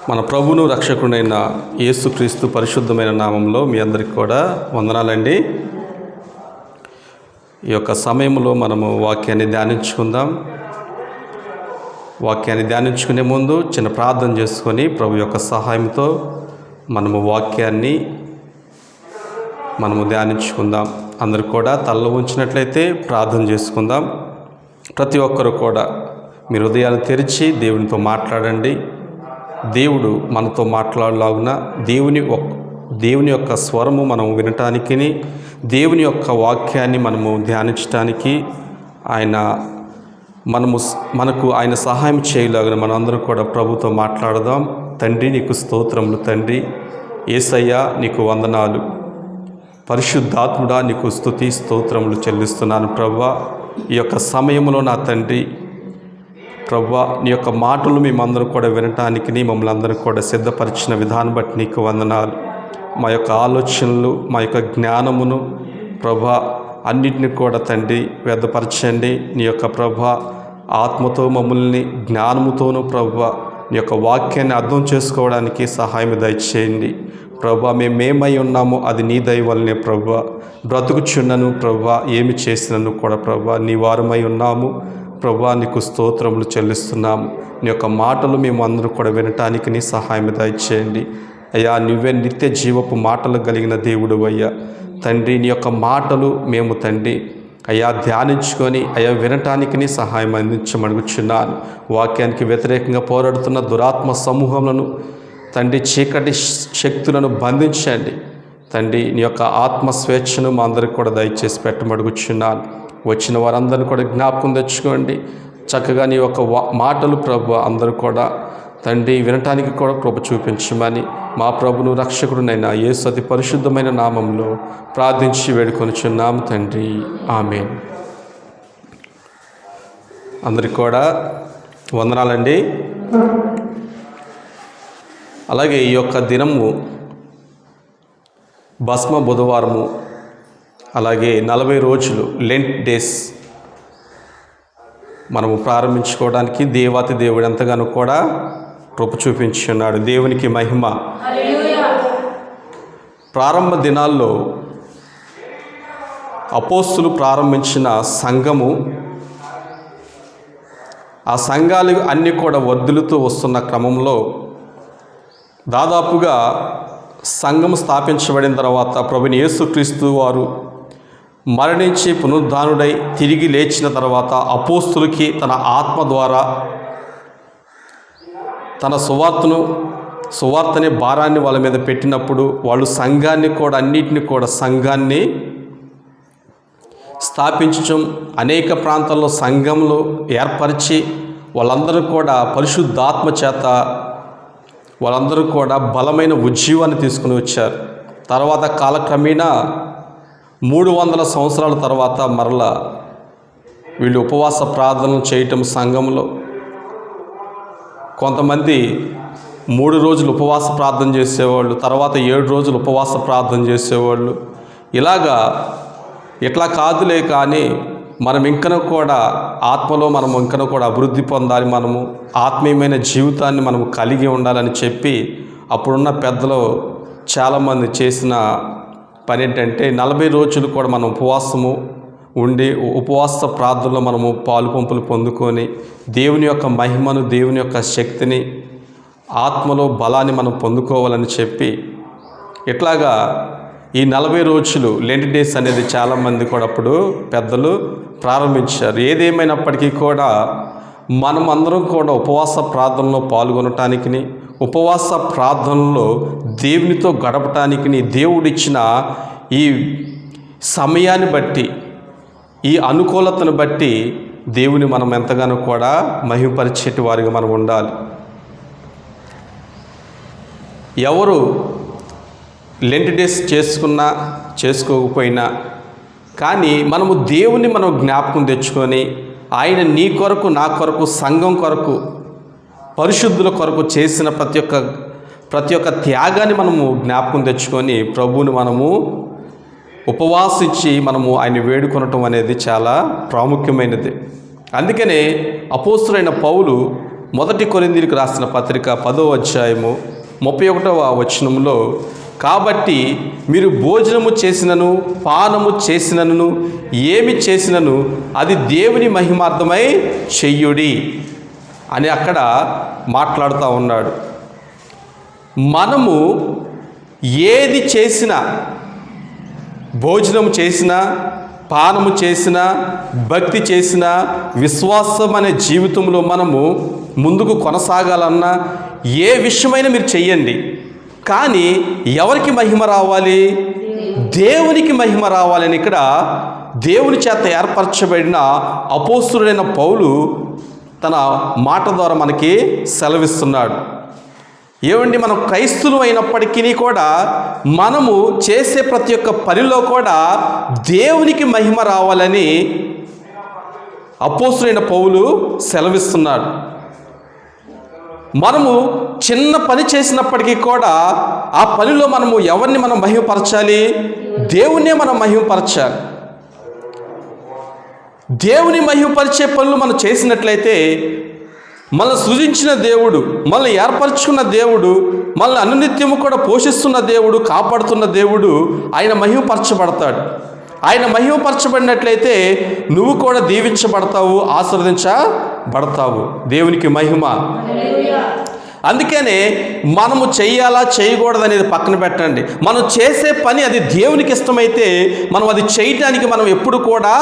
మన ప్రభువును రక్షకుడైన యేసుక్రీస్తు పరిశుద్ధమైన నామంలో మీ అందరికీ కూడా వందనాలండి. ఈ యొక్క సమయంలో మనము వాక్యాన్ని ధ్యానించుకుందాం. వాక్యాన్ని ధ్యానించుకునే ముందు చిన్న ప్రార్థన చేసుకొని ప్రభు యొక్క సహాయంతో వాక్యాన్ని ధ్యానించుకుందాం. అందరూ కూడా తలలో ఉంచినట్లయితే ప్రార్థన చేసుకుందాం. ప్రతి ఒక్కరు కూడా మీ హృదయాలు తెరిచి దేవునితో మాట్లాడండి. దేవుడు మనతో మాట్లాడలాగున దేవుని యొక్క స్వరము మనం వినటానికి, దేవుని యొక్క వాక్యాన్ని మనము ధ్యానించడానికి మనకు ఆయన సహాయం చేయలాగున మనందరం కూడా ప్రభుతో మాట్లాడదాం. తండ్రి నీకు స్తోత్రములు, తండ్రి యేసయ్యా నీకు వందనాలు, పరిశుద్ధాత్ముడా నీకు స్తుతి స్తోత్రములు చెల్లిస్తున్నాను. ప్రభువా, ఈ యొక్క సమయంలో నా తండ్రి ప్రభువా, నీ యొక్క మాటలు మేమందరం కూడా వినటానికి మమ్మల్ని అందరూ కూడా సిద్ధపరిచిన విధానం బట్టి నీకు వందనాలు. మా యొక్క ఆలోచనలు, మా యొక్క జ్ఞానమును ప్రభువా అన్నిటిని కూడా తండ్రి వ్యర్థపరచండి. నీ యొక్క ప్రభువా ఆత్మతో మమ్మల్ని జ్ఞానముతోనూ ప్రభువా నీ యొక్క వాక్యాన్ని అర్థం చేసుకోవడానికి సహాయం దయచేయండి. ప్రభువా, మేమేమై ఉన్నామో అది నీ దయ వల్లనే ప్రభువా బ్రతుకుచున్నను. ప్రభువా ఏమి చేసినను కూడా ప్రభువా నీ వారమై ఉన్నాము. ప్రభువా నీకు స్తోత్రములు చెల్లిస్తున్నాము. నీ యొక్క మాటలు మేము అందరూ కూడా వినటానికి నీ సహాయం దయచేయండి. అయ్యా, నువ్వే నిత్య జీవపు మాటలు కలిగిన దేవుడు అయ్యా తండ్రి. నీ యొక్క మాటలు మేము తండ్రి అయ్యా ధ్యానించుకొని అయ్యా వినటానికి నీ సహాయం అందించమడుగుచున్నాను. వాక్యానికి వ్యతిరేకంగా పోరాడుతున్న దురాత్మ సమూహములను తండ్రి, చీకటి శక్తులను బంధించండి తండ్రి. నీ యొక్క ఆత్మ స్వేచ్ఛను మా అందరికి కూడా దయచేసి పెట్టమడుగుచున్నాను. వచ్చిన వారందరినీ కూడా జ్ఞాపకం తెచ్చుకోండి. చక్కగా నీ యొక్క మాటలు ప్రభు అందరూ కూడా తండ్రి వినటానికి కూడా కృప చూపించమని మా ప్రభును రక్షకుడునైన యేసు అతి పరిశుద్ధమైన నామంలో ప్రార్థించి వేడుకొనుచున్నాము తండ్రి, ఆమేన్. అందరికి కూడా వందనాలండి. అలాగే ఈ యొక్క దినము భస్మ బుధవారము, అలాగే 40 రోజులు లెంట్ డేస్ మనము ప్రారంభించుకోవడానికి దేవాతి దేవుడు ఎంతగానో కూడా కృప చూపించున్నాడు. దేవునికి మహిమ. ప్రారంభ దినాల్లో అపోస్తులు ప్రారంభించిన సంఘము, ఆ సంఘాలు అన్నీ కూడా వర్ధిల్లుతూ వస్తున్న క్రమంలో దాదాపుగా సంఘము స్థాపించబడిన తర్వాత ప్రభుని యేసుక్రీస్తు వారు మరణించి పునరుద్ధానుడై తిరిగి లేచిన తర్వాత అపోస్తులకి తన ఆత్మ ద్వారా తన సువార్తని భారాన్ని వాళ్ళ మీద పెట్టినప్పుడు వాళ్ళు సంఘాన్ని కూడా సంఘాన్ని స్థాపించడం, అనేక ప్రాంతాల్లో సంఘంలో ఏర్పరిచి వాళ్ళందరూ కూడా పరిశుద్ధాత్మ చేత వాళ్ళందరూ కూడా బలమైన ఉజ్జీవాన్ని తీసుకుని వచ్చారు. తర్వాత కాలక్రమేణా 300 సంవత్సరాల తర్వాత మరలా వీళ్ళు ఉపవాస ప్రార్థనలు చేయటం సంఘంలో. కొంతమంది 3 రోజులు ఉపవాస ప్రార్థన చేసేవాళ్ళు, తర్వాత 7 రోజులు ఉపవాస ప్రార్థన చేసేవాళ్ళు. ఇట్లా కాదులే, కానీ మనం ఇంకనూ కూడా ఆత్మలో ఇంకనూ కూడా అభివృద్ధి పొందాలి, మనము ఆత్మీయమైన జీవితాన్ని మనము కలిగి ఉండాలని చెప్పి అప్పుడున్న పెద్దలు చాలామంది చేసిన పని ఏంటంటే 40 రోజులు కూడా మనం ఉపవాసము ఉండి ఉపవాస ప్రార్థనలో మనము పాలు పంపులు పొందుకొని దేవుని యొక్క మహిమను, దేవుని యొక్క శక్తిని, ఆత్మలో బలాన్ని మనం పొందుకోవాలని చెప్పి ఇట్లాగా ఈ 40 రోజులు లెంట్ డేస్ అనేది చాలామంది కూడా అప్పుడు పెద్దలు ప్రారంభించారు. ఏదేమైనప్పటికీ కూడా మనం అందరం కూడా ఉపవాస ప్రార్థనలో పాల్గొనటానికి, ఉపవాస ప్రార్థనలో దేవునితో గడపటానికి దేవుడిచ్చిన ఈ సమయాన్ని బట్టి, ఈ అనుకూలతను బట్టి దేవుని మనం ఎంతగానో కూడా మహిమపరిచేటి వారిగా మనం ఉండాలి. ఎవరు లెంట్ డేస్ చేసుకున్నా చేసుకోకపోయినా కానీ మనము దేవుని జ్ఞాపకం తెచ్చుకొని ఆయన నీ కొరకు, నా కొరకు, సంఘం కొరకు, పరిశుద్ధుల కొరకు చేసిన ప్రతి ఒక్క త్యాగాన్ని మనము జ్ఞాపకం తెచ్చుకొని ప్రభువుని మనము ఉపవాసించి ఆయన వేడుకొనటం అనేది చాలా ప్రాముఖ్యమైనది. అందుకనే అపోస్తులైన పౌలు 1 కొరింథీయులకు రాసిన పత్రిక 10వ అధ్యాయము 31వ వచనంలో, కాబట్టి మీరు భోజనము చేసినను పానము చేసినను ఏమి చేసినను అది దేవుని మహిమార్థమై చెయ్యుడి అని అక్కడ మాట్లాడుతూ ఉన్నాడు. మనము ఏది చేసినా, భోజనం చేసినా, పానము చేసినా, భక్తి చేసినా, విశ్వాసం అనే జీవితంలో మనము ముందుకు కొనసాగాలన్నా ఏ విషయమైనా మీరు చెయ్యండి, కానీ ఎవరికి మహిమ రావాలి? దేవునికి మహిమ రావాలని ఇక్కడ దేవుని చేత ఏర్పరచబడిన అపోస్తలుడైన పౌలు తన మాట ద్వారా మనకి సెలవిస్తున్నాడు. ఏమండి, మనం క్రైస్తులు అయినప్పటికీ కూడా మనము చేసే ప్రతి ఒక్క పనిలో కూడా దేవునికి మహిమ రావాలని అపోస్తలుడైన పౌలు సెలవిస్తున్నాడు. మనము చిన్న పని చేసినప్పటికీ కూడా ఆ పనిలో మనము ఎవరిని మనం మహిమపరచాలి? దేవుణ్ణే మనం మహిమపరచాలి. దేవుని మహిమపరిచే పనులు మనం చేసినట్లయితే మనల్ని సృజించిన దేవుడు, మనల్ని ఏర్పరచుకున్న దేవుడు, మనల్ని అనునిత్యము కూడా పోషిస్తున్న దేవుడు, కాపాడుతున్న దేవుడు ఆయన మహిమపరచబడతాడు. ఆయన మహిమపరచబడినట్లయితే నువ్వు కూడా దీవించబడతావు, ఆశీర్వదించబడతావు. దేవునికి మహిమ. అందుకనే మనము చెయ్యాలా చేయకూడదు అనేది పక్కన పెట్టండి. మనం చేసే పని అది దేవునికి ఇష్టమైతే మనం అది చేయటానికి మనం ఎప్పుడు కూడా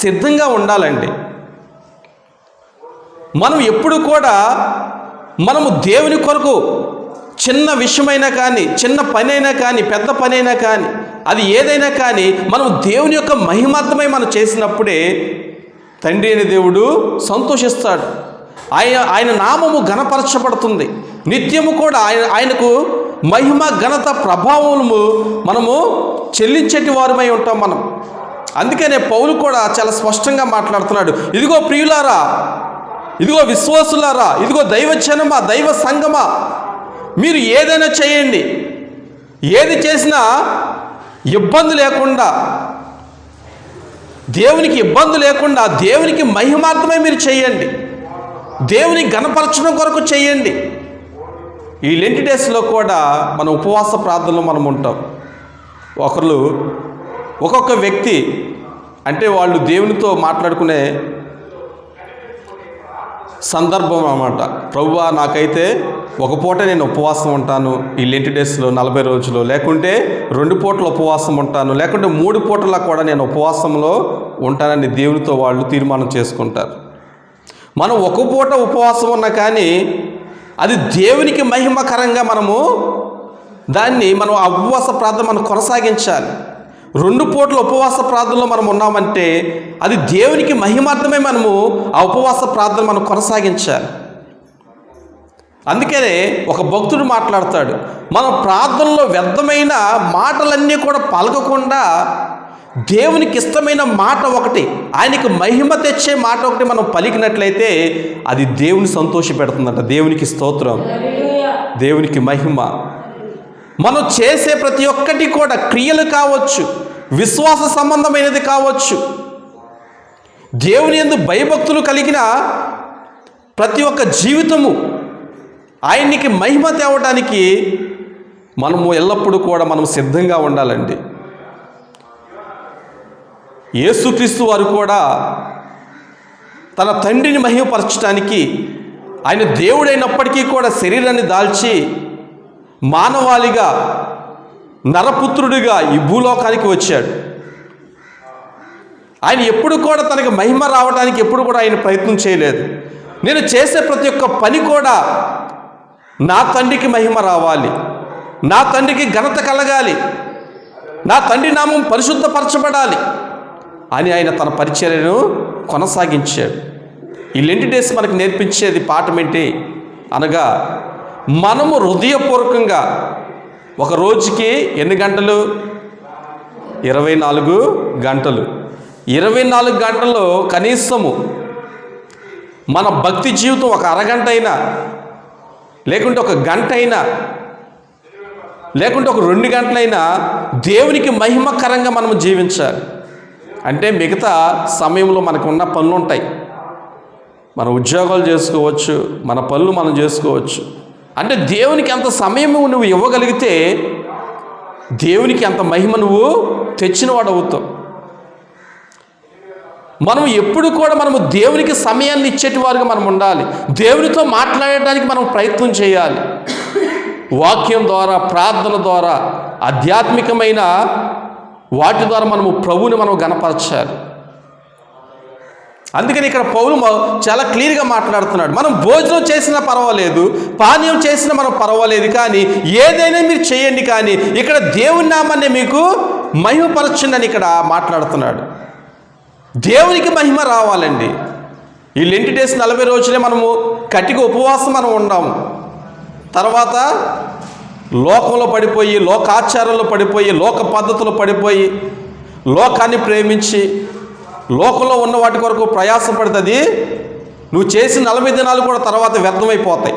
సిద్ధంగా ఉండాలండి. మనం ఎప్పుడు కూడా మనము దేవుని కొరకు చిన్న విషయమైనా కానీ, చిన్న పని అయినా కానీ, పెద్ద పని అయినా కానీ, అది ఏదైనా కానీ మనం దేవుని యొక్క మహిమార్థమై మనం చేసినప్పుడే తండ్రి అయిన దేవుడు సంతోషిస్తాడు. ఆయన నామము ఘనపరచబడుతుంది. నిత్యము కూడా ఆయనకు మహిమ, ఘనత, ప్రభావము మనము చెల్లించేటి వారమై ఉంటాం మనం. అందుకనే పౌలు కూడా చాలా స్పష్టంగా మాట్లాడుతున్నాడు. ఇదిగో ప్రియులారా, ఇదిగో విశ్వాసులారా, ఇదిగో దైవజనమా, దైవ సంగమా, మీరు ఏదైనా చేయండి, ఏది చేసినా ఇబ్బంది లేకుండా, దేవునికి ఇబ్బంది లేకుండా దేవునికి మహిమార్థమై మీరు చేయండి, దేవుని ఘనపరచడం కొరకు చేయండి. ఈ లెంట్ డేస్లో కూడా మన ఉపవాస ప్రార్థనలో మనం ఉంటాం. ఒక్కొక్క వ్యక్తి అంటే వాళ్ళు దేవునితో మాట్లాడుకునే సందర్భం అన్నమాట. ప్రభువా, నాకైతే ఒక పూట నేను ఉపవాసం ఉంటాను ఈ లెంట్ డేస్లో 40 రోజులు, లేకుంటే 2 పూటలు ఉపవాసం ఉంటాను, లేకుంటే 3 పూటలా కూడా నేను ఉపవాసంలో ఉంటానని దేవునితో వాళ్ళు తీర్మానం చేసుకుంటారు. మనం ఒక పూట ఉపవాసం ఉన్నా కానీ అది దేవునికి మహిమకరంగా మనము దాన్ని మనం ఆ ఉపవాస ప్రార్థన మనం కొనసాగించాలి. 2 పూటల ఉపవాస ప్రార్థనలో మనం ఉన్నామంటే అది దేవునికి మహిమార్థమే మనము ఆ ఉపవాస ప్రార్థన మనం కొనసాగించాలి. అందుకనే ఒక భక్తుడు మాట్లాడతాడు, మన ప్రార్థనలో వ్యర్థమైన మాటలన్నీ కూడా పలకకుండా దేవునికి ఇష్టమైన మాట ఒకటి, ఆయనకి మహిమ తెచ్చే మాట ఒకటి మనం పలికినట్లయితే అది దేవుని సంతోషపెడుతుందంట. దేవునికి స్తోత్రం, దేవునికి మహిమ. మనం చేసే ప్రతి ఒక్కటి కూడా క్రియలు కావచ్చు, విశ్వాస సంబంధమైనది కావచ్చు, దేవుని యందు భయభక్తులు కలిగిన ప్రతి ఒక్క జీవితము ఆయనకి మహిమ తేవడానికి మనము ఎల్లప్పుడూ కూడా మనం సిద్ధంగా ఉండాలండి. యేసుక్రీస్తు వారు కూడా తన తండ్రిని మహిమపరచడానికి ఆయన దేవుడైనప్పటికీ కూడా శరీరాన్ని దాల్చి మానవాళిగా, నరపుత్రుడిగా ఈ భూలోకానికి వచ్చాడు. ఆయన ఎప్పుడు కూడా తనకి మహిమ రావడానికి ఎప్పుడు కూడా ఆయన ప్రయత్నం చేయలేదు. నేను చేసే ప్రతి ఒక్క పని కూడా నా తండ్రికి మహిమ రావాలి, నా తండ్రికి ఘనత కలగాలి, నా తండ్రి నామం పరిశుద్ధపరచబడాలి అని ఆయన తన పరిచర్యను కొనసాగించాడు. ఈ లెంట్ డేస్ మనకు నేర్పించేది పాఠం ఏంటి అనగా, మనము హృదయపూర్వకంగా ఒక రోజుకి ఎన్ని గంటలు? 24 గంటలు. 24 గంటల్లో కనీసము మన భక్తి జీవితం ఒక అరగంట అయినా, లేకుంటే ఒక గంట అయినా, లేకుంటే ఒక 2 గంటలైనా దేవునికి మహిమకరంగా మనం జీవించాలి. అంటే మిగతా సమయంలో మనకు ఉన్న పనులు ఉంటాయి. మన ఉద్యోగాలు చేసుకోవచ్చు, మన పనులు మనం చేసుకోవచ్చు. అంటే దేవునికి ఎంత సమయం నువ్వు ఇవ్వగలిగితే దేవునికి ఎంత మహిమ నువ్వు తెచ్చినవాడు అవుతావు. మనం ఎప్పుడు కూడా మనము దేవునికి సమయాన్ని ఇచ్చేటి వారుగా మనం ఉండాలి. దేవునితో మాట్లాడడానికి మనం ప్రయత్నం చేయాలి. వాక్యం ద్వారా, ప్రార్థన ద్వారా, ఆధ్యాత్మికమైన వాటి ద్వారా మనము ప్రభువుని మనం గణపరచాలి. అందుకని ఇక్కడ పౌలు చాలా క్లియర్గా మాట్లాడుతున్నాడు. మనం భోజనం చేసినా పర్వాలేదు, పానీయం చేసినా మనం పర్వాలేదు, కానీ ఏదైనా మీరు చేయండి, కానీ ఇక్కడ దేవుని నామాన్ని మీకు మహిమపరచండి అని ఇక్కడ మాట్లాడుతున్నాడు. దేవునికి మహిమ రావాలండి. ఈ లెంట్ డేస్ 40 రోజులే మనము కటిక ఉపవాసం మనం ఉన్నాము. తర్వాత లోకంలో పడిపోయి, లోకాచారాల్లో పడిపోయి, లోక పద్ధతులు పడిపోయి, లోకాన్ని ప్రేమించి లోకంలో ఉన్న వాటి కొరకు ప్రయాసపడుతుంది. నువ్వు చేసిన 40 దినాలు కూడా తర్వాత వ్యర్థమైపోతాయి.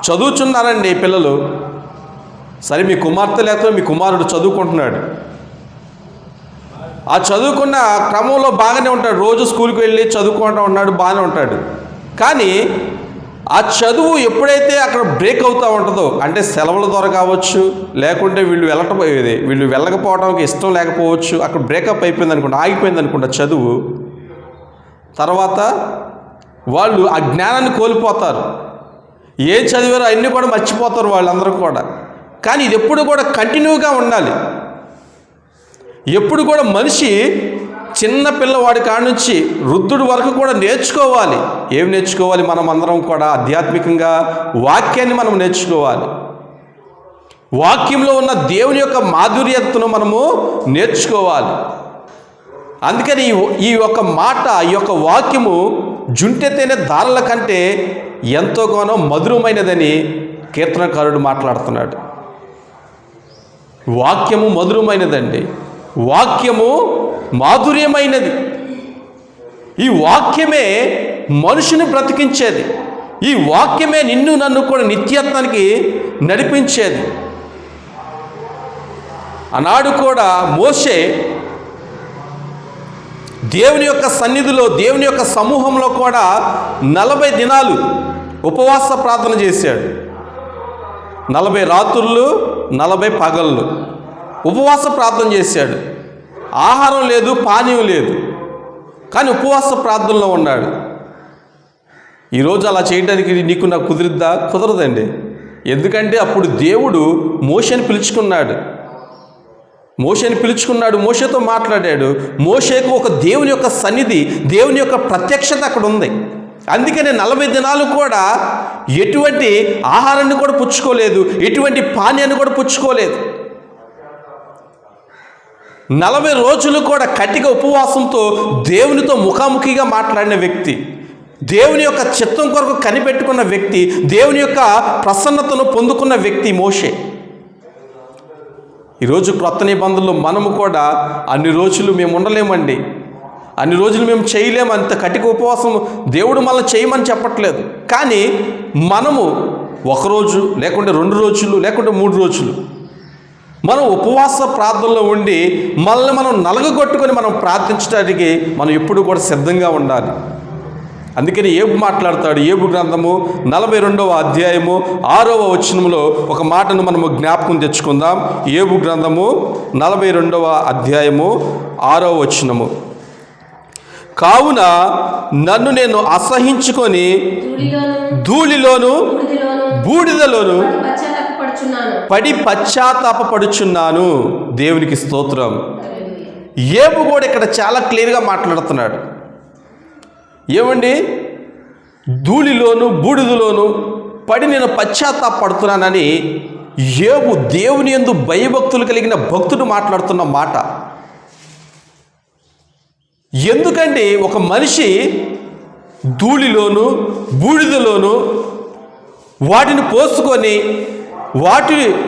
చదువుచున్నారండి పిల్లలు, సరే మీ కుమార్తె లేకపోతే మీ కుమారుడు చదువుకుంటున్నాడు. ఆ చదువుకున్న క్రమంలో బాగానే ఉంటాడు, రోజు స్కూల్కి వెళ్ళి చదువుకుంటూ ఉన్నాడు, బాగానే ఉంటాడు. కానీ ఆ చదువు ఎప్పుడైతే అక్కడ బ్రేక్ అవుతూ ఉంటుందో, అంటే సెలవుల ద్వారా కావచ్చు, లేకుంటే వీళ్ళు వెళ్ళకపోవడానికి ఇష్టం లేకపోవచ్చు, అక్కడ బ్రేకప్ అయిపోయింది అనుకుంటా, ఆగిపోయింది అనుకుంటా చదువు. తర్వాత వాళ్ళు ఆ జ్ఞానాన్ని కోల్పోతారు. ఏం చదివారో అన్నీ కూడా మర్చిపోతారు వాళ్ళందరూ కూడా. కానీ ఇది ఎప్పుడు కూడా కంటిన్యూగా ఉండాలి. ఎప్పుడు కూడా మనిషి చిన్న పిల్లవాడి కాడ నుంచి వృద్ధుడి వరకు కూడా నేర్చుకోవాలి. ఏం నేర్చుకోవాలి? మనం అందరం కూడా ఆధ్యాత్మికంగా వాక్యాన్ని మనం నేర్చుకోవాలి. వాక్యంలో ఉన్న దేవుని యొక్క మాధుర్యతను మనము నేర్చుకోవాలి. అందుకని ఈ యొక్క మాట, ఈ యొక్క వాక్యము జుంటెతేనే దారుల కంటే ఎంతోగానో మధురమైనదని కీర్తనకారుడు మాట్లాడుతున్నాడు. వాక్యము మధురమైనదండి, వాక్యము మాధుర్యమైనది. ఈ వాక్యమే మనుషుని బ్రతికించేది. ఈ వాక్యమే నిన్ను నన్ను కూడా నిత్యత్వానికి నడిపించేది. ఆనాడు కూడా మోషే దేవుని యొక్క సన్నిధిలో, దేవుని యొక్క సమూహంలో కూడా 40 దినాలు ఉపవాస ప్రార్థన చేశాడు. 40 రాత్రులు 40 పగళ్ళు ఉపవాస ప్రార్థన చేశాడు. ఆహారం లేదు, పానీయం లేదు, కానీ ఉపవాస ప్రార్థనలో ఉన్నాడు. ఈరోజు అలా చేయడానికి నీకు నాకు కుదిరిద్దా? కుదరదండి. ఎందుకంటే అప్పుడు దేవుడు మోషేని పిలుచుకున్నాడు. మోషేతో మాట్లాడాడు. మోషేకు ఒక దేవుని యొక్క సన్నిధి, దేవుని యొక్క ప్రత్యక్షత అక్కడ ఉంది. అందుకనే 40 దినాలు కూడా ఎటువంటి ఆహారాన్ని కూడా పుచ్చుకోలేదు, ఎటువంటి పానీయాన్ని కూడా పుచ్చుకోలేదు. 40 రోజులు కూడా కటిక ఉపవాసంతో దేవునితో ముఖాముఖిగా మాట్లాడిన వ్యక్తి, దేవుని యొక్క చిత్తం కొరకు కనిపెట్టుకున్న వ్యక్తి, దేవుని యొక్క ప్రసన్నతను పొందుకున్న వ్యక్తి మోషే. ఈరోజు క్రొత్త నిబంధనలో మనము కూడా అన్ని రోజులు మేము ఉండలేమండి, అన్ని రోజులు మేము చేయలేము. అంత కటిక ఉపవాసం దేవుడు మనల్ని చేయమని చెప్పట్లేదు. కానీ మనము 1 రోజు, లేకుంటే 2 రోజులు, లేకుంటే 3 రోజులు మనం ఉపవాస ప్రార్థనలో ఉండి మనల్ని మనం నలగగొట్టుకొని మనం ప్రార్థించడానికి మనం ఎప్పుడు కూడా సిద్ధంగా ఉండాలి. అందుకని ఏబు మాట్లాడతాడు. ఏబు గ్రంథము 42వ అధ్యాయము 6వ వచనములో ఒక మాటను మనము జ్ఞాపకం తెచ్చుకుందాం. ఏబు గ్రంథము 42వ అధ్యాయము 6వ వచనము. కావున నన్ను నేను అసహించుకొని ధూళిలోను బూడిదలోను పడి పశ్చాత్తాపపడుచున్నాను. దేవునికి స్తోత్రం. ఏబు కూడా ఇక్కడ చాలా క్లియర్గా మాట్లాడుతున్నాడు. ఏమండి, ధూళిలోను బూడిదలోను పడి నేను పశ్చాత్తాపడుతున్నానని ఏబు దేవుని యందు భయభక్తులు కలిగిన భక్తుడు మాట్లాడుతున్న మాట. ఎందుకంటే ఒక మనిషి ధూళిలోను బూడిదలోను వాటిని పోసుకొని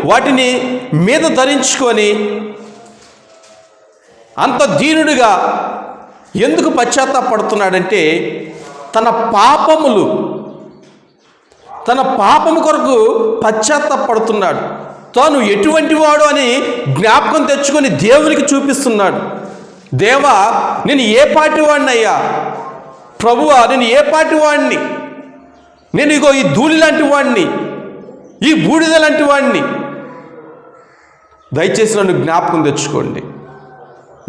వాటిని మీద ధరించుకొని అంత దీనుడిగా ఎందుకు పశ్చాత్తాపడుతున్నాడంటే తన పాపము కొరకు పశ్చాత్తాపడుతున్నాడు. తాను ఎటువంటి వాడు అని జ్ఞాపకం తెచ్చుకొని దేవునికి చూపిస్తున్నాడు. దేవా, నేను ఏ పాటి వాడినయ్యా, ప్రభువా, నేను ఏ పాటి వాడిని, నేను ఇగో ఈ ధూళి లాంటి వాడిని, ఈ బూడిద లాంటి వాడిని, దయచేసి నన్ను జ్ఞాపకం తెచ్చుకోండి,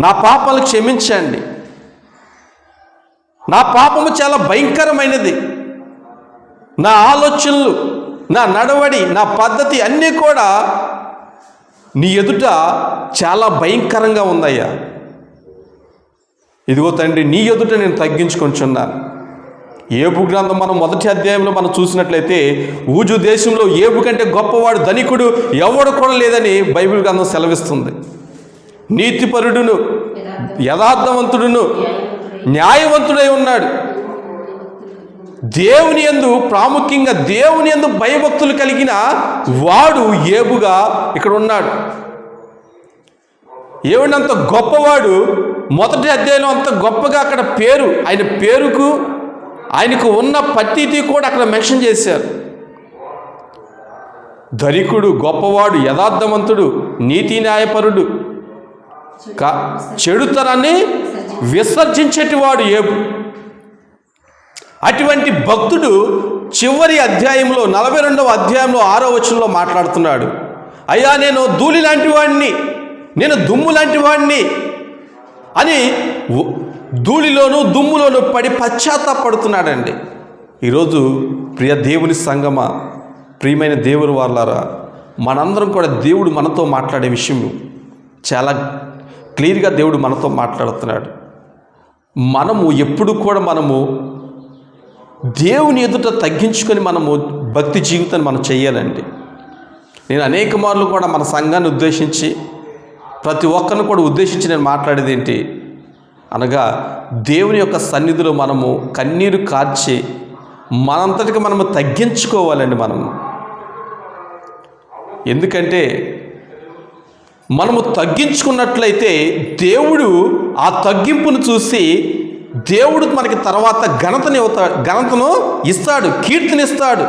నా పాపాలు క్షమించండి. నా పాపము చాలా భయంకరమైనది. నా ఆలోచనలు, నా నడవడి, నా పద్ధతి అన్నీ కూడా నీ ఎదుట చాలా భయంకరంగా ఉందయ్యా. ఇదిగో తండ్రి, నీ ఎదుట నేను తగ్గించుకొంచున్నాను. ఏబు గ్రంథం మనం 1వ అధ్యాయంలో మనం చూసినట్లయితే ఊజు దేశంలో ఏబు కంటే గొప్పవాడు ధనికుడు ఎవడు కూడా లేదని బైబిల్ గ్రంథం సెలవిస్తుంది. నీతిపరుడును, యథార్థవంతుడును, న్యాయవంతుడై ఉన్నాడు. దేవుని యందు, ప్రాముఖ్యంగా దేవుని యందు భయభక్తులు కలిగిన వాడు ఏబుగా ఇక్కడ ఉన్నాడు. ఏబునంత గొప్పవాడు 1వ అధ్యాయంలో అంత గొప్పగా అక్కడ పేరు, ఆయన పేరుకు ఆయనకు ఉన్న ప్రతిదీ కూడా అక్కడ మెన్షన్ చేశారు. ధనికుడు, గొప్పవాడు, యథార్థవంతుడు, నీతి న్యాయపరుడు, చెడుతనాన్ని విసర్జించేటివాడు ఏబు. అటువంటి భక్తుడు చివరి అధ్యాయంలో 42వ అధ్యాయంలో 6వ వచనంలో మాట్లాడుతున్నాడు. అయ్యా, నేను ధూళి లాంటి వాడిని, నేను దుమ్ము లాంటి వాడిని అని ధూళిలోను దుమ్ములోను పడి పశ్చాత్తాపడుతున్నాడండి. ఈరోజు ప్రియ దేవుని సంగమా, ప్రియమైన దేవుని వారలారా, మనందరం కూడా దేవుడు మనతో మాట్లాడే విషయం చాలా క్లియర్గా దేవుడు మనతో మాట్లాడుతున్నాడు. మనము ఎప్పుడు కూడా మనము దేవుని ఎదుట తగ్గించుకొని మనము భక్తి జీవితాన్ని మనం చేయాలండి. నేను అనేక మార్లు కూడా మన సంఘాన్ని ఉద్దేశించి, ప్రతి ఒక్కరిని కూడా ఉద్దేశించి నేను మాట్లాడేది ఏంటి అనగా, దేవుని యొక్క సన్నిధిలో మనము కన్నీరు కార్చి మనంతటికి మనము తగ్గించుకోవాలండి. మనము ఎందుకంటే మనము తగ్గించుకున్నట్లయితే దేవుడు ఆ తగ్గింపును చూసి దేవుడు మనకి తర్వాత ఘనతను ఇస్తాడు, కీర్తినిస్తాడు,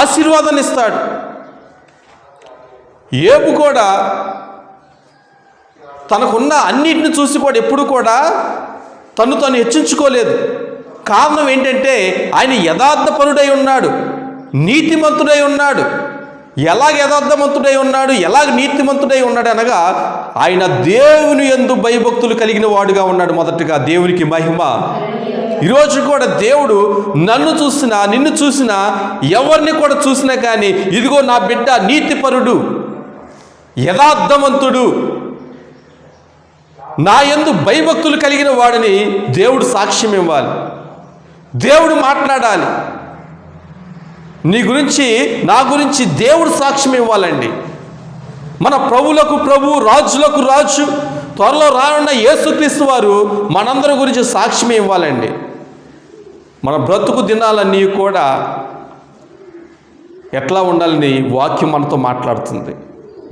ఆశీర్వాదాన్ని ఇస్తాడు. ఏబు కూడా తనకున్న అన్నిటిని చూసి కూడా ఎప్పుడు కూడా తను హెచ్చించుకోలేదు. కారణం ఏంటంటే ఆయన యథార్థపరుడై ఉన్నాడు, నీతిమంతుడై ఉన్నాడు. ఎలాగ యథార్థవంతుడై ఉన్నాడు, ఎలాగ నీతిమంతుడై ఉన్నాడు అనగా, ఆయన దేవుని యందు భయభక్తులు కలిగిన వాడుగా ఉన్నాడు. మొదటగా దేవునికి మహిమ. ఈరోజు కూడా దేవుడు నన్ను చూసినా, నిన్ను చూసినా, ఎవరిని కూడా చూసినా కానీ, ఇదిగో నా బిడ్డ నీతిపరుడు, యథార్థవంతుడు, నా యందు భయభక్తులు కలిగిన వాడిని దేవుడు సాక్ష్యం ఇవ్వాలి, దేవుడు మాట్లాడాలి. నీ గురించి, నా గురించి దేవుడు సాక్ష్యం ఇవ్వాలండి. మన ప్రభువులకు ప్రభు, రాజులకు రాజు, త్వరలో రానున్న యేసుక్రీస్తు వారు మనందరి గురించి సాక్ష్యం ఇవ్వాలండి. మన బ్రతుకు దినాలన్నీ కూడా ఎట్లా ఉండాలని వాక్యం మనతో మాట్లాడుతుంది.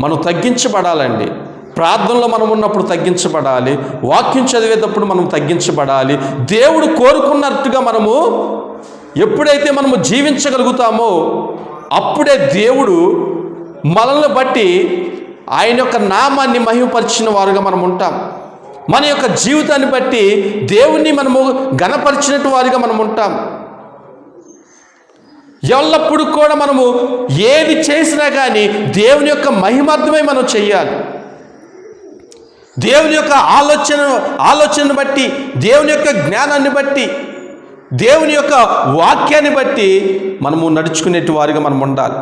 మనం తగ్గించబడాలండి. ప్రార్థనలో మనం ఉన్నప్పుడు తగ్గించబడాలి, వాక్యం చదివేటప్పుడు మనం తగ్గించబడాలి. దేవుడు కోరుకున్నట్టుగా మనము ఎప్పుడైతే మనము జీవించగలుగుతామో అప్పుడే దేవుడు మనల్ని బట్టి ఆయన యొక్క నామాన్ని మహిమపరిచిన వారుగా మనం ఉంటాం. మన యొక్క జీవితాన్ని బట్టి దేవుణ్ణి మనము ఘనపరిచినట్టు వారిగా మనం ఉంటాం. ఎల్లప్పుడూ కూడా మనము ఏది చేసినా కానీ దేవుని యొక్క మహిమార్థమై మనం చెయ్యాలి. దేవుని యొక్క ఆలోచనను బట్టి, దేవుని యొక్క జ్ఞానాన్ని బట్టి, దేవుని యొక్క వాక్యాన్ని బట్టి మనము నడుచుకునేటి వారిగా మనం ఉండాలి.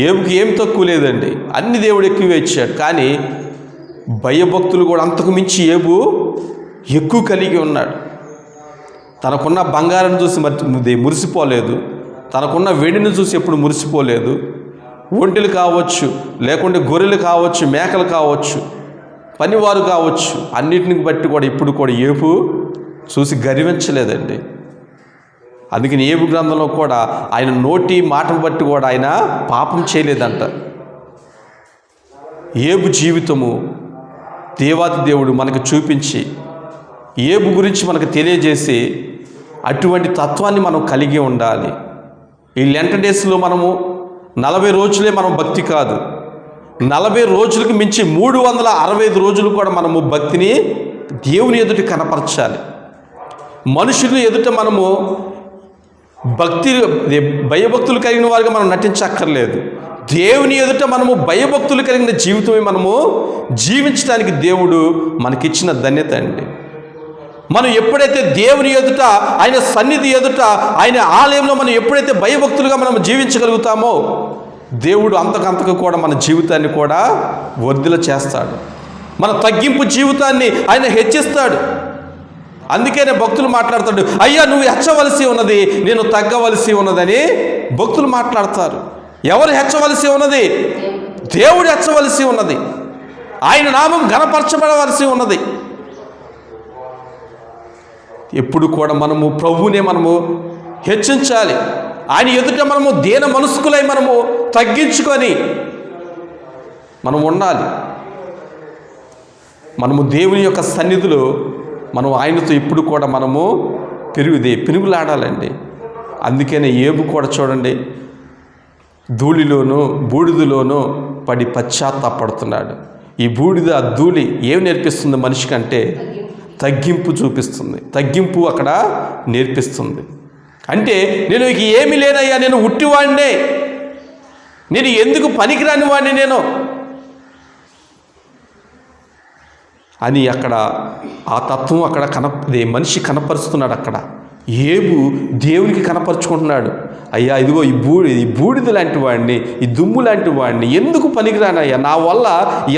ఏబుకి ఏం తక్కువ లేదండి, అన్ని దేవుడు ఎక్కువ ఇచ్చాడు. కానీ భయభక్తులు కూడా అంతకు మించి ఏబు ఎక్కువ కలిగి ఉన్నాడు. తనకున్న బంగారం చూసి మురిసిపోలేదు, తనకున్న వెండిని చూసి ఎప్పుడు మురిసిపోలేదు. ఒంటెలు కావచ్చు, లేకుంటే గొర్రెలు కావచ్చు, మేకలు కావచ్చు, పనివారు కావచ్చు, అన్నిటిని బట్టి కూడా ఇప్పుడు కూడా ఏబు చూసి గర్వించలేదండి. అందుకని ఏబు గ్రంథంలో కూడా ఆయన నోటి మాటను బట్టి కూడా ఆయన పాపం చేయలేదంట. ఏబు జీవితము దేవాది దేవుడు మనకు చూపించి, ఏబు గురించి మనకు తెలియజేసి, అటువంటి తత్వాన్ని మనం కలిగి ఉండాలి. ఈ లెంట డేస్లో మనము 40 రోజులే మనం భక్తి కాదు, 40 రోజులకు మించి 365 రోజులు కూడా మనము భక్తిని దేవుని ఎదుట కనపరచాలి. మనుషులు ఎదుట మనము భయభక్తులు కలిగిన వారిగా మనం నటించక్కర్లేదు. దేవుని ఎదుట మనము భయభక్తులు కలిగిన జీవితమే మనము జీవించడానికి దేవుడు మనకిచ్చిన ధన్యత అండి. మనం ఎప్పుడైతే దేవుని ఎదుట, ఆయన సన్నిధి ఎదుట, ఆయన ఆలయంలో మనం ఎప్పుడైతే భయభక్తులుగా మనం జీవించగలుగుతామో దేవుడు అంతకంతకు కూడా మన జీవితాన్ని కూడా వర్ధిల్ల చేస్తాడు. మన తగ్గింపు జీవితాన్ని ఆయన హెచ్చిస్తాడు. అందుకనే భక్తులు మాట్లాడతాడు, అయ్యా నువ్వు హెచ్చవలసి ఉన్నది, నేను తగ్గవలసి ఉన్నదని భక్తులు మాట్లాడతారు. ఎవరు హెచ్చవలసి ఉన్నది? దేవుడు హెచ్చవలసి ఉన్నది. ఆయన నామం ఘనపరచబడవలసి ఉన్నది. ఎప్పుడు కూడా మనము ప్రభువునే మనము హెచ్చించాలి. ఆయన ఎదుట మనము దీన మనస్కులై మనము తగ్గించుకొని మనం ఉండాలి. మనము దేవుని యొక్క సన్నిధిలో మనం ఆయనతో ఎప్పుడు కూడా మనము పెనుగులాడాలండి. అందుకనే యోబు కూడా చూడండి, ధూళిలోనూ బూడిదలోనూ పడి పశ్చాత్తాపడుతున్నాడు. ఈ బూడిద ధూళి ఏమి నేర్పిస్తుంది మనిషికి అంటే తగ్గింపు చూపిస్తుంది. తగ్గింపు అక్కడ నేర్పిస్తుంది. అంటే నేను ఇక ఏమీ లేనయ్యా, నేను ఉట్టివాడినే, నేను ఎందుకు పనికిరాని వాడిని నేను అని అక్కడ ఆ తత్వం అక్కడ మనిషి కనపరుస్తున్నాడు. అక్కడ యోబు దేవునికి కనపరుచుకుంటున్నాడు. అయ్యా ఇదిగో ఈ బూడిద లాంటి వాడిని, ఈ దుమ్ము లాంటి వాడిని, ఎందుకు పనికిరానయ్యా, నా వల్ల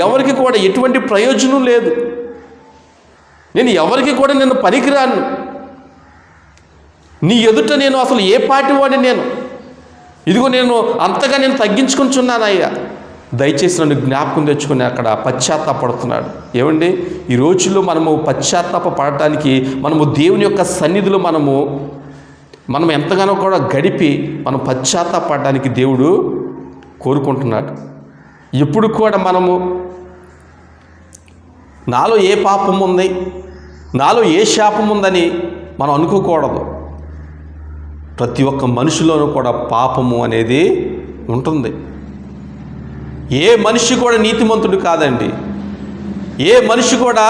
ఎవరికి కూడా ఎటువంటి ప్రయోజనం లేదు, నేను ఎవరికి కూడా నేను పనికిరాను, నీ ఎదుట నేను అసలు ఏ పాటి వాడిని, ఇదిగో నేను అంతగా నేను తగ్గించుకుంటున్నానయ్యా, దయచేసి నన్ను జ్ఞాపకం తెచ్చుకుని అక్కడ పశ్చాత్తాపడుతున్నాడు. ఏమండి, ఈ రోజుల్లో మనము పశ్చాత్తాప పడటానికి మనము దేవుని యొక్క సన్నిధిలో మనం ఎంతగానో కూడా గడిపి మనం పశ్చాత్తాపడడానికి దేవుడు కోరుకుంటున్నాడు. ఎప్పుడు కూడా మనము నాలో ఏ పాపం ఉంది, నాలో ఏ శాపం ఉందని మనం అనుకోకూడదు. ప్రతి ఒక్క మనిషిలోనూ కూడా పాపము అనేది ఉంటుంది. ఏ మనిషి కూడా నీతిమంతుడు కాదండి. ఏ మనిషి కూడా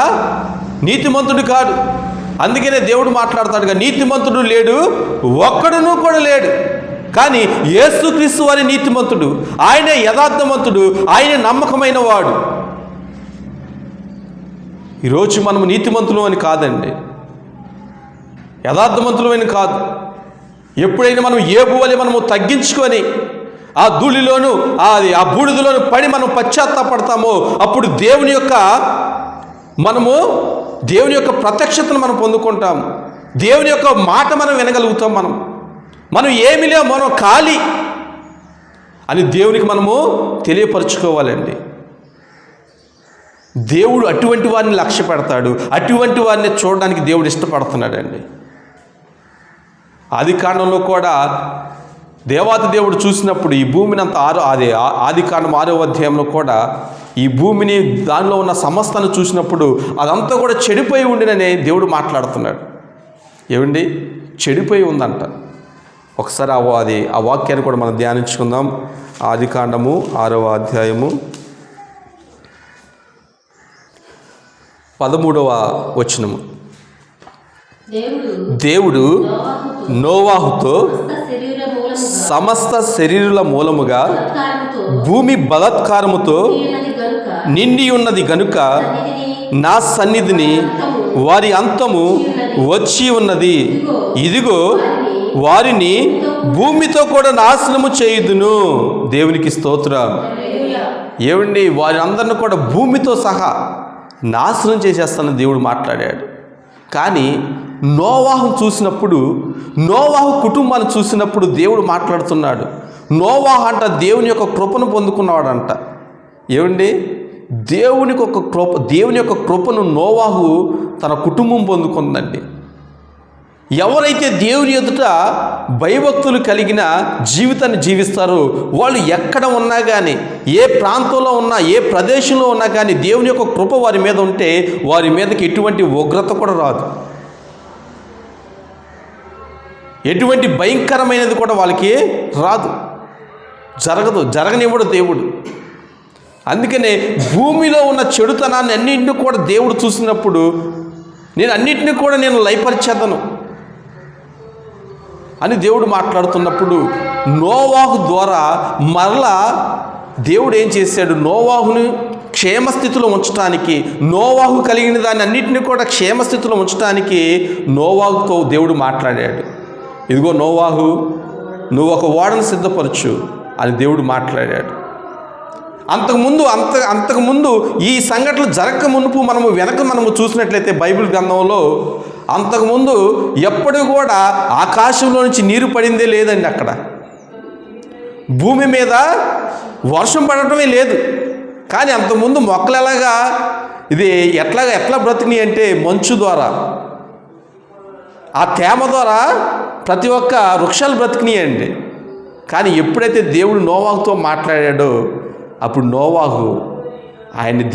నీతిమంతుడు కాదు. అందుకనే దేవుడు మాట్లాడతాడుగా, నీతిమంతుడు లేడు, ఒక్కడును కూడా లేడు. కానీ యేసుక్రీస్తు వారి నీతిమంతుడు, ఆయనే యథార్థవంతుడు, ఆయనే నమ్మకమైన వాడు. ఈరోజు మనము నీతిమంతులు అని కాదండి, యథార్థవంతులు అని కాదు. ఎప్పుడైనా మనం యోబు వలె మనము తగ్గించుకొని ఆ ధూళిలోను ఆ బూడిదలోను పడి మనం పశ్చాత్తాపడతామో అప్పుడు దేవుని యొక్క ప్రత్యక్షతను మనం పొందుకుంటాం. దేవుని యొక్క మాట మనం వినగలుగుతాం. మనం ఏమీ లేవు, మనం ఖాళీ అని దేవునికి మనము తెలియపరుచుకోవాలండి. దేవుడు అటువంటి వారిని లక్ష్య పెడతాడు, అటువంటి వారిని చూడడానికి దేవుడు ఇష్టపడుతున్నాడండి. ఆది కాండంలో కూడా దేవాతి దేవుడు చూసినప్పుడు ఈ భూమిని అంత ఆది కాండం 6వ అధ్యాయంలో కూడా ఈ భూమిని దానిలో ఉన్న సమస్తాన్ని చూసినప్పుడు అదంతా కూడా చెడిపోయి ఉండిననే దేవుడు మాట్లాడుతున్నాడు. ఏమండి, చెడిపోయి ఉందంట. ఒకసారి ఆ వాక్యాన్ని కూడా మనం ధ్యానించుకుందాం. ఆది కాండము 6వ అధ్యాయము 13వ వచనము. దేవుడు నోవాహుతో సమస్త శరీరుల మూలముగా భూమి బలాత్కారముతో నిండి ఉన్నది గనుక నా సన్నిధిని వారి అంతము వచ్చి ఉన్నది, ఇదిగో వారిని భూమితో కూడా నాశనము చేయుదును. దేవునికి స్తోత్రం. ఏమండి, వారి అందరిని కూడా భూమితో సహా నాశనం చేసేస్తానని దేవుడు మాట్లాడాడు. కానీ నోవాహు చూసినప్పుడు, నోవాహు కుటుంబాన్ని చూసినప్పుడు దేవుడు మాట్లాడుతున్నాడు. నోవాహు అంట దేవుని యొక్క కృపను పొందుకున్నవాడంట. ఏమండి, దేవుని యొక్క కృపను నోవాహు తన కుటుంబం పొందుకుందండి. ఎవరైతే దేవుని ఎదుట భయభక్తులు కలిగిన జీవితాన్ని జీవిస్తారో వాళ్ళు ఎక్కడ ఉన్నా కానీ, ఏ ప్రాంతంలో ఉన్నా, ఏ ప్రదేశంలో ఉన్నా కానీ దేవుని యొక్క కృప వారి మీద ఉంటే వారి మీదకి ఎటువంటి ఉగ్రత కూడా రాదు, ఎటువంటి భయంకరమైనది కూడా వాళ్ళకి రాదు, జరగనివ్వడు దేవుడు. అందుకనే భూమిలో ఉన్న చెడుతనాన్ని అన్నింటినీ కూడా దేవుడు చూసినప్పుడు నేను అన్నింటినీ కూడా లయపరిచేదను, అని దేవుడు మాట్లాడుతున్నప్పుడు నోవాహు ద్వారా మరలా దేవుడు ఏం చేశాడు? నోవాహుని క్షేమస్థితిలో ఉంచడానికి, నోవాహు కలిగిన దాన్ని అన్నింటినీ కూడా క్షేమస్థితిలో ఉంచడానికి నోవాహుతో దేవుడు మాట్లాడాడు. ఇదిగో నోవాహు, నువ్వు ఒక ఓడను సిద్ధపరచు అని దేవుడు మాట్లాడాడు. అంతకుముందు ఈ సంఘటనలు జరగక మునుపు మనము చూసినట్లయితే బైబిల్ గ్రంథంలో అంతకుముందు ఎప్పుడు కూడా ఆకాశంలో నుంచి నీరు పడిందే లేదండి. అక్కడ భూమి మీద వర్షం పడటమే లేదు. కానీ అంతకుముందు మొక్కలు ఎట్లా బ్రతికినాయి అంటే మంచు ద్వారా, ఆ తేమ ద్వారా ప్రతి ఒక్క వృక్షాలు బ్రతికినాయండి. కానీ ఎప్పుడైతే దేవుడు నోవాహుతో మాట్లాడాడో అప్పుడు నోవాహు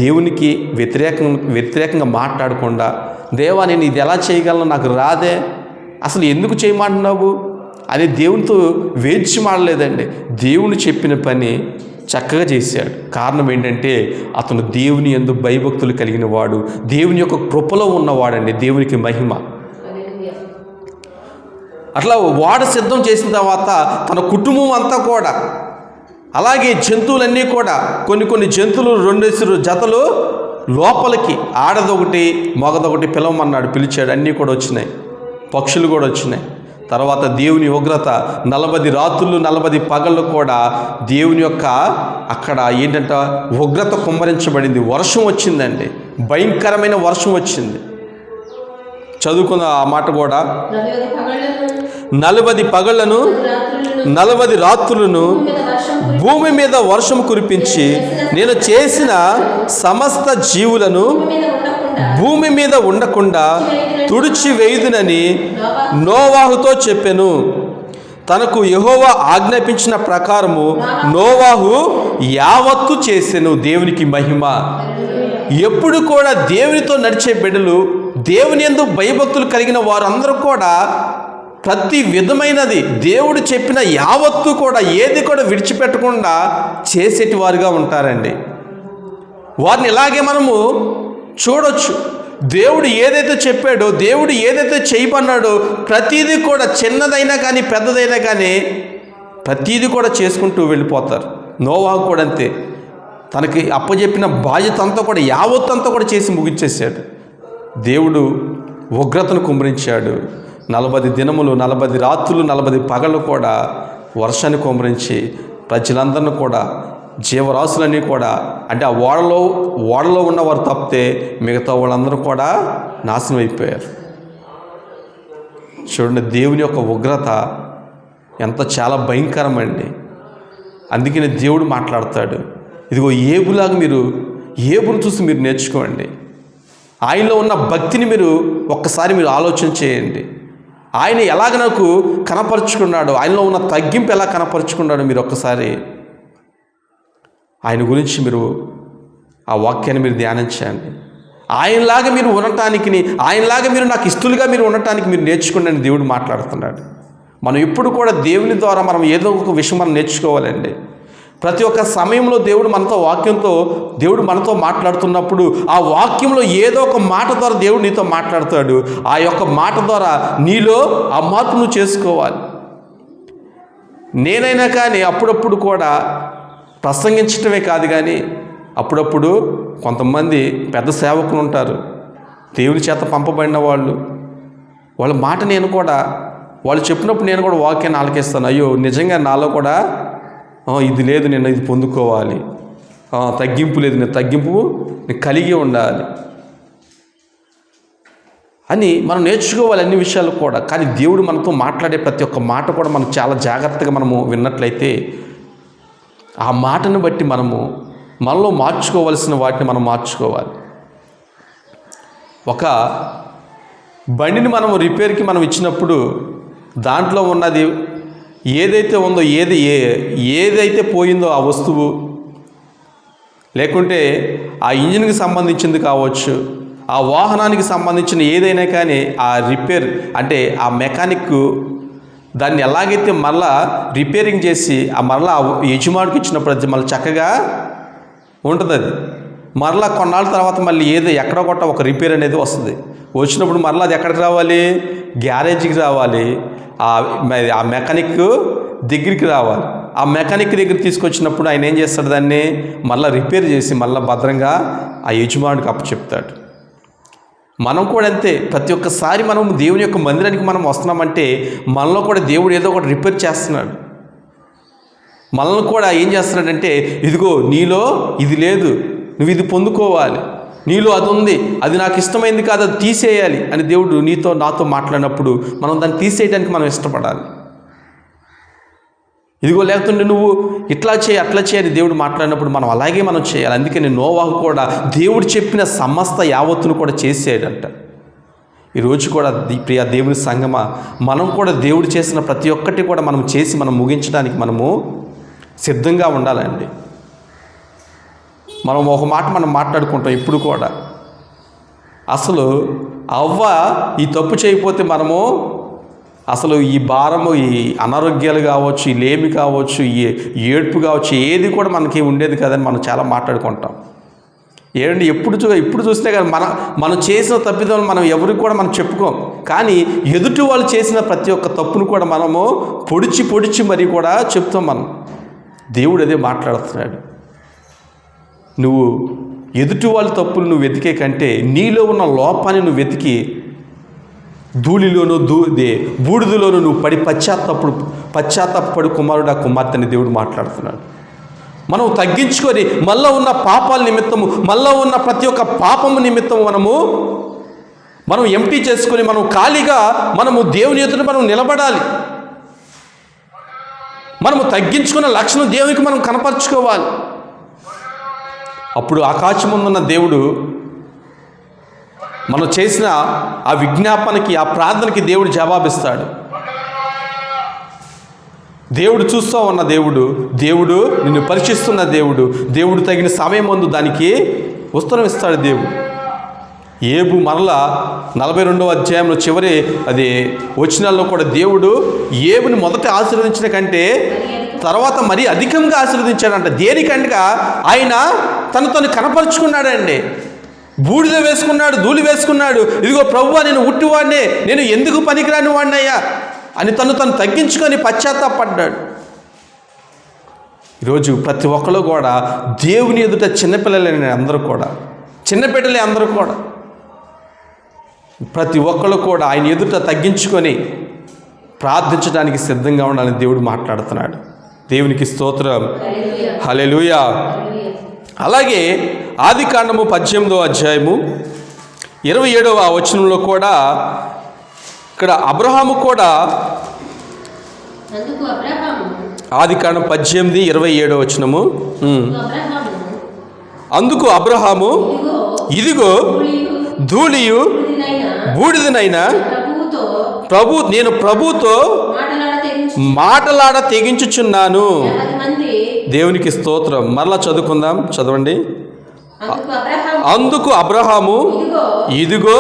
దేవునికి వ్యతిరేకంగా మాట్లాడకుండా, దేవా నేను ఇది ఎలా చేయగలను, నాకు రాదే, అసలు ఎందుకు చేయమంటున్నావు అని దేవునితో వేచి మాడలేదండి. దేవుని చెప్పిన పని చక్కగా చేశాడు. కారణం ఏంటంటే అతను దేవుని యందు భయభక్తులు కలిగిన వాడు, దేవుని యొక్క కృపలో ఉన్నవాడండి. దేవునికి మహిమ. అట్లా వాడు సిద్ధం చేసిన తర్వాత తన కుటుంబం అంతా కూడా, అలాగే జంతువులన్నీ కూడా, కొన్ని జంతువులు 2 జతలు లోపలికి, ఆడదొకటి మగదొకటి పిలిచాడు. అన్నీ కూడా వచ్చినాయి, పక్షులు కూడా వచ్చినాయి. తర్వాత దేవుని ఉగ్రత 40 రాత్రులు 40 పగళ్ళు కూడా దేవుని యొక్క అక్కడ ఏంటంటే ఉగ్రత కుమ్మరించబడింది. వర్షం వచ్చిందండి, భయంకరమైన వర్షం వచ్చింది. చదువుకున్న ఆ మాట కూడా, 40 పగళ్లను 40 రాత్రులను భూమి మీద వర్షం కురిపించి నేను చేసిన సమస్త జీవులను భూమి మీద ఉండకుండా తుడిచివేయుదునని నోవాహుతో చెప్పెను. తనకు యెహోవా ఆజ్ఞాపించిన ప్రకారము నోవాహు యావత్తు చేసెను. దేవునికి మహిమ. ఎప్పుడు కూడా దేవునితో నడిచే బిడ్డలు, దేవుని యందు భయభక్తులు కలిగిన వారందరూ కూడా ప్రతి విధమైనది దేవుడు చెప్పిన యావత్తు కూడా ఏది కూడా విడిచిపెట్టకుండా చేసేటి వారుగా ఉంటారండి. వారిని ఇలాగే మనము చూడొచ్చు. దేవుడు ఏదైతే చెప్పాడో, దేవుడు ఏదైతే చేయమన్నాడో ప్రతీది కూడా, చిన్నదైనా కానీ పెద్దదైనా కానీ ప్రతీది కూడా చేసుకుంటూ వెళ్ళిపోతారు. నోవాహు కూడా అంతే. తనకి అప్పచెప్పిన బాధ్యత అంతా కూడా యావత్తంతా కూడా చేసి ముగించేశాడు. దేవుడు ఉగ్రతను కుమ్మరించాడు. 40 దినములు 40 రాత్రులు 40 పగళ్ళు కూడా వర్షాన్ని కుమ్మరించి ప్రజలందరినీ కూడా, జీవరాశులన్నీ కూడా, అంటే ఆ ఓడలో ఉన్నవారు తప్పితే మిగతా వాళ్ళందరూ కూడా నాశనం అయిపోయారు. చూడండి, దేవుని యొక్క ఉగ్రత ఎంత చాలా భయంకరమండి. అందుకని దేవుడు మాట్లాడతాడు, ఇదిగో ఏబులాగా ఏబును చూసి మీరు నేర్చుకోండి. ఆయనలో ఉన్న భక్తిని ఒక్కసారి మీరు ఆలోచన చేయండి. ఆయన ఎలాగ నాకు కనపరుచుకున్నాడో, ఆయనలో ఉన్న తగ్గింపు ఎలా కనపరుచుకున్నాడో మీరు ఒక్కసారి ఆయన గురించి ఆ వాక్యాన్ని మీరు ధ్యానం చేయండి. ఆయనలాగా మీరు ఉండటానికి, ఆయనలాగా నాకు ఇష్టలుగా ఉండటానికి మీరు నేర్చుకోండి అని దేవుడు మాట్లాడుతున్నాడు. మనం ఎప్పుడు కూడా దేవుని ద్వారా మనం ఏదో ఒక విషయం మనం నేర్చుకోవాలండి. ప్రతి ఒక్క సమయంలో దేవుడు మనతో మాట్లాడుతున్నప్పుడు ఆ వాక్యంలో ఏదో ఒక మాట ద్వారా దేవుడు నీతో మాట్లాడతాడు. ఆ యొక్క మాట ద్వారా నీలో ఆ మార్పు నువ్వు చేసుకోవాలి. నేనైనా కానీ అప్పుడప్పుడు కూడా ప్రసంగించటమే కాదు, కానీ అప్పుడప్పుడు కొంతమంది పెద్ద సేవకులు ఉంటారు, దేవుని చేత పంపబడిన వాళ్ళ మాట వాళ్ళు చెప్పినప్పుడు నేను కూడా వాక్యాన్ని ఆలకిస్తాను. అయ్యో నిజంగా నాలో కూడా ఇది లేదు, నేను ఇది పొందుకోవాలి, తగ్గింపు లేదు, నేను కలిగి ఉండాలి అని మనం నేర్చుకోవాలి అన్ని విషయాలు కూడా. కానీ దేవుడు మనతో మాట్లాడే ప్రతి ఒక్క మాట కూడా మనం చాలా జాగ్రత్తగా మనము విన్నట్లయితే ఆ మాటను బట్టి మనలో మార్చుకోవాల్సిన వాటిని మనం మార్చుకోవాలి. ఒక బండిని మనం రిపేర్కి ఇచ్చినప్పుడు దాంట్లో ఉన్నది ఏదైతే ఉందో, ఏదైతే పోయిందో ఆ వస్తువు, లేకుంటే ఆ ఇంజిన్కి సంబంధించింది కావచ్చు, ఆ వాహనానికి సంబంధించిన ఏదైనా కానీ ఆ రిపేర్ అంటే ఆ మెకానిక్ దాన్ని ఎలాగైతే మళ్ళా రిపేరింగ్ చేసి మళ్ళీ ఆ యజమానికి ఇచ్చినప్పుడు అది మళ్ళీ చక్కగా ఉంటుంది. అది మరలా కొన్నాళ్ళ తర్వాత మళ్ళీ ఎక్కడో ఒక రిపేర్ అనేది వస్తుంది. వచ్చినప్పుడు మరలా అది ఎక్కడికి రావాలి? గ్యారేజీకి రావాలి. ఆ మెకానిక్ దగ్గరికి రావాలి. ఆ మెకానిక్ దగ్గర తీసుకొచ్చినప్పుడు ఆయన ఏం చేస్తాడు, దాన్ని మళ్ళీ రిపేర్ చేసి మళ్ళీ భద్రంగా ఆ యజమానికి అప్పచెప్తాడు. మనం కూడా అంతే. ప్రతి ఒక్కసారి మనం దేవుని యొక్క మందిరానికి మనం వస్తున్నామంటే మనలో కూడా దేవుడు ఏదో ఒకటి రిపేర్ చేస్తున్నాడు. మనల్ని కూడా ఏం చేస్తున్నాడంటే, ఇదిగో నీలో ఇది లేదు, నువ్వు ఇది పొందుకోవాలి, నీలో అది ఉంది, అది నాకు ఇష్టమైంది కాదు, అది తీసేయాలి అని దేవుడు నీతో నాతో మాట్లాడినప్పుడు మనం దాన్ని తీసేయడానికి మనం ఇష్టపడాలి. ఇదిగో లేకుంటే నువ్వు ఇట్లా చేయి అట్లా చేయని దేవుడు మాట్లాడినప్పుడు మనం అలాగే మనం చేయాలి. అందుకని నోవాహు కూడా దేవుడు చెప్పిన సమస్త యావత్తును కూడా చేసేయడంట. ఈరోజు కూడా ప్రియ దేవుని సంగమా, మనం కూడా దేవుడు చేసిన ప్రతి ఒక్కటి కూడా మనం చేసి మనం ముగించడానికి మనము సిద్ధంగా ఉండాలండి. మనం ఒక మాట మనం మాట్లాడుకుంటాం ఇప్పుడు కూడా, అసలు అవ్వ ఈ తప్పు చేయకపోతే మనము అసలు ఈ భారము, ఈ అనారోగ్యాలు కావచ్చు, ఈ లేమి కావచ్చు, ఈ ఏడ్పు కావచ్చు, ఏది కూడా మనకి ఉండేది కదని మనం చాలా మాట్లాడుకుంటాం. ఏమండి, ఇప్పుడు చూస్తే కానీ మనం చేసిన తప్పిదం మనం ఎవరికి కూడా మనం చెప్పుకోం. కానీ ఎదుటి వాళ్ళు చేసిన ప్రతి ఒక్క తప్పును కూడా మనము పొడిచి మరీ కూడా చెప్తాం. మనం దేవుడు అదే మాట్లాడుతున్నాడు. నువ్వు ఎదుటి వాళ్ళ తప్పులు నువ్వు వెతికే కంటే నీలో ఉన్న లోపాన్ని నువ్వు వెతికి ధూళిలోను బూడిదలోను నువ్వు పడి పశ్చాత్తాపడు కుమారుడు, ఆ కుమార్తెని దేవుడు మాట్లాడుతున్నాడు. మనం తగ్గించుకొని మళ్ళా ఉన్న పాపాల నిమిత్తము, మళ్ళా ఉన్న ప్రతి ఒక్క పాపము నిమిత్తము మనం ఎంటీ చేసుకొని మనం ఖాళీగా మనము దేవుని ఎదుట మనం నిలబడాలి. మనము తగ్గించుకున్న లక్షణం దేవునికి మనం కనపరుచుకోవాలి. అప్పుడు ఆకాశముందున్న దేవుడు మనం చేసిన ఆ విజ్ఞాపనకి, ఆ ప్రార్థనకి దేవుడు జవాబిస్తాడు. దేవుడు చూస్తూ ఉన్న దేవుడు నిన్ను పరీక్షిస్తున్న దేవుడు తగిన సమయం ముందు దానికి ఉత్తరం ఇస్తాడు. దేవుడు ఏబు మరలా 42వ అధ్యాయంలో చివరి అది వచనాల్లో కూడా దేవుడు ఏబుని మొదట ఆశీర్వదించిన కంటే తర్వాత మరీ అధికంగా ఆశీర్వదించాడంట. దేనికంటగా ఆయన తను కనపరుచుకున్నాడండి. బూడిద వేసుకున్నాడు, ధూళి వేసుకున్నాడు. ఇదిగో ప్రభువా, నేను ఉట్టివాడినే, నేను ఎందుకు పనికిరాని వాడినయ్యా అని తను తగ్గించుకొని పశ్చాత్తాపడ్డాడు. ఈరోజు ప్రతి ఒక్కరు కూడా దేవుని ఎదుట చిన్నపిల్లలే అందరూ కూడా ప్రతి ఒక్కరు కూడా ఆయన ఎదుట తగ్గించుకొని ప్రార్థించడానికి సిద్ధంగా ఉండాలని దేవుడు మాట్లాడుతున్నాడు. దేవునికి స్తోత్రం, హల్లెలూయా. అలాగే ఆదికాండము 18వ అధ్యాయము 27వ వచనంలో కూడా ఇక్కడ అబ్రహాము కూడా, ఆదికాండం 18:27 వచనము, అందుకు అబ్రహాము ఇదిగో ధూళియు బూడిదనైనా నేను ప్రభుతో మాటలాడ తెగించుచున్నాను. దేవునికి స్తోత్రం. మరలా చదువుకుందాం, చదవండి. అందుకు అబ్రహాము ఇదిగో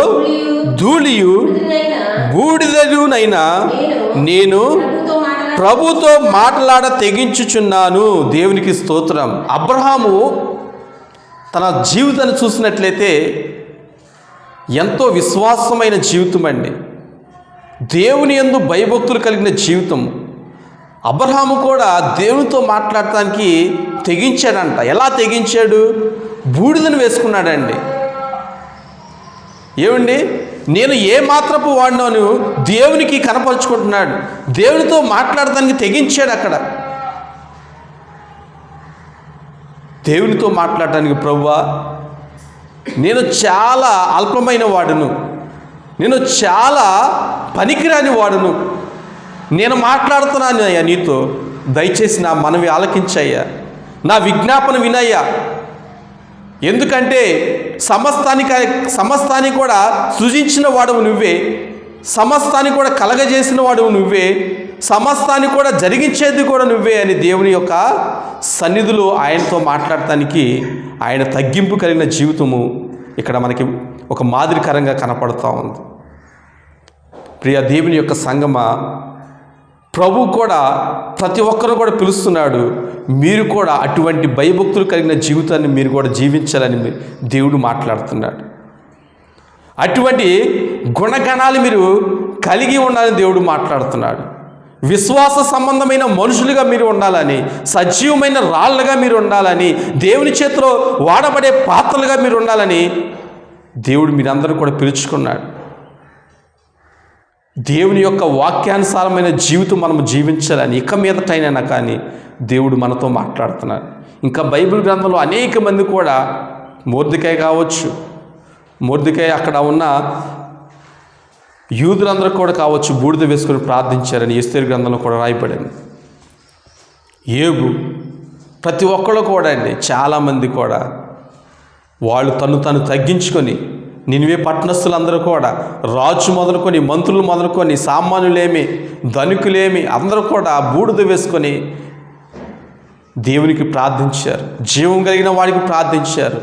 ధూళియు బూడిదయునైనా నేను ప్రభుతో మాటలాడ తెగించుచున్నాను. దేవునికి స్తోత్రం. అబ్రహాము తన జీవితాన్ని చూసినట్లయితే ఎంతో విశ్వాసమైన జీవితం అండి. దేవుని యందు భయభక్తులు కలిగిన జీవితం. అబ్రహాము కూడా దేవునితో మాట్లాడటానికి తెగించాడంట. ఎలా తెగించాడు? బూడిదను వేసుకున్నాడండి. ఏమండి, నేను ఏ మాత్రపు వాడినాను దేవునికి కనపరుచుకుంటున్నాడు. దేవునితో మాట్లాడటానికి తెగించాడు. అక్కడ దేవునితో మాట్లాడటానికి, ప్రభువా, నేను చాలా అల్పమైన వాడును, నేను చాలా పనికిరాని వాడును, నేను మాట్లాడుతున్నాను అయ్యా నీతో, దయచేసి నా మనవి ఆలకించయ్యా, నా విజ్ఞాపన వినయ్యా. ఎందుకంటే సమస్తాన్ని కూడా సృజించిన వాడవు నువ్వే, సమస్తాన్ని కూడా కలగజేసిన వాడవు నువ్వే, సమస్తాన్ని కూడా జరిగించేది కూడా నువ్వే అని దేవుని యొక్క సన్నిధిలో ఆయనతో మాట్లాడటానికి ఆయన తగ్గింపు కలిగిన జీవితము ఇక్కడ మనకి ఒక మాదిరికరంగా కనపడుతూ ఉంది. ప్రియ దేవుని యొక్క సంగమా, ప్రభు కూడా ప్రతి ఒక్కరు కూడా పిలుస్తున్నాడు. మీరు కూడా అటువంటి భయభక్తులు కలిగిన జీవితాన్ని మీరు కూడా జీవించాలని దేవుడు మాట్లాడుతున్నాడు. అటువంటి గుణగణాలు మీరు కలిగి ఉండాలని దేవుడు మాట్లాడుతున్నాడు. విశ్వాస సంబంధమైన మనుషులుగా మీరు ఉండాలని, సజీవమైన రాళ్ళుగా మీరు ఉండాలని, దేవుని చేతిలో వాడబడే పాత్రలుగా మీరు ఉండాలని దేవుడు మీరందరూ కూడా పిలుచుకున్నాడు. దేవుని యొక్క వాక్యానుసారమైన జీవితం మనము జీవించాలని ఇక మీదటైనా కానీ దేవుడు మనతో మాట్లాడుతున్నాడు. ఇంకా బైబిల్ గ్రంథంలో అనేక మంది కూడా, మొర్దెకై కావచ్చు, మొర్దెకై అక్కడ ఉన్న యూదులందరూ కూడా కావచ్చు, బూడిద వేసుకొని ప్రార్థించారని ఎస్తేరు గ్రంథంలో కూడా రాయబడింది. యోబు, ప్రతి ఒక్కళ్ళు కూడా అండి, చాలామంది కూడా వాళ్ళు తను తగ్గించుకొని, నినివే పట్టణస్థులందరూ కూడా, రాజు మొదలుకొని, మంత్రులు మొదలుకొని, సామాన్యులేమి, ధనికులేమి అందరూ కూడా బూడిద వేసుకొని దేవునికి ప్రార్థించారు. జీవం కలిగిన వాడికి ప్రార్థించారు.